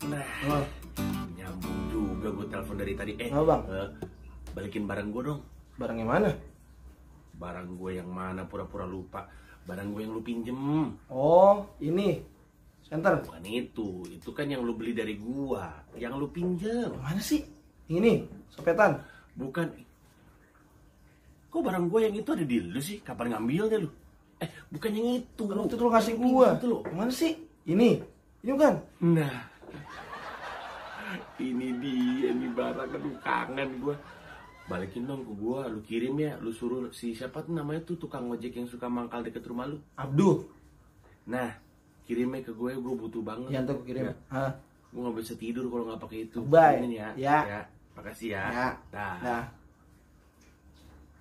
Nah, nyambung juga gue telepon dari tadi. Apa bang? Balikin barang gue dong. Barang yang mana? Barang gue yang mana, pura-pura lupa. Barang gue yang lu pinjem. Oh, ini senter. Bukan itu kan yang lu beli dari gua, yang lu pinjem. Yang mana sih? Ini, sopetan. Bukan. Kok barang gue yang itu ada di lu sih? Kapan ngambilnya lu? Bukan yang itu. Kalau itu lu ngasih gua. Yang mana sih? Ini bukan? Nah, ini dia nih barang, aduh kangen gua. Balikin dong ke gua, lu kirim ya, lu suruh si siapa tuh namanya tuh tukang ojek yang suka mangkal deket rumah lu. Abdul. Nah, kirimnya ke gue butuh banget. Ya, ntar kirim. Gue nggak bisa tidur kalau nggak pakai itu. Bye. Ya. Ya. Makasih ya. Ya. Dah. Dah.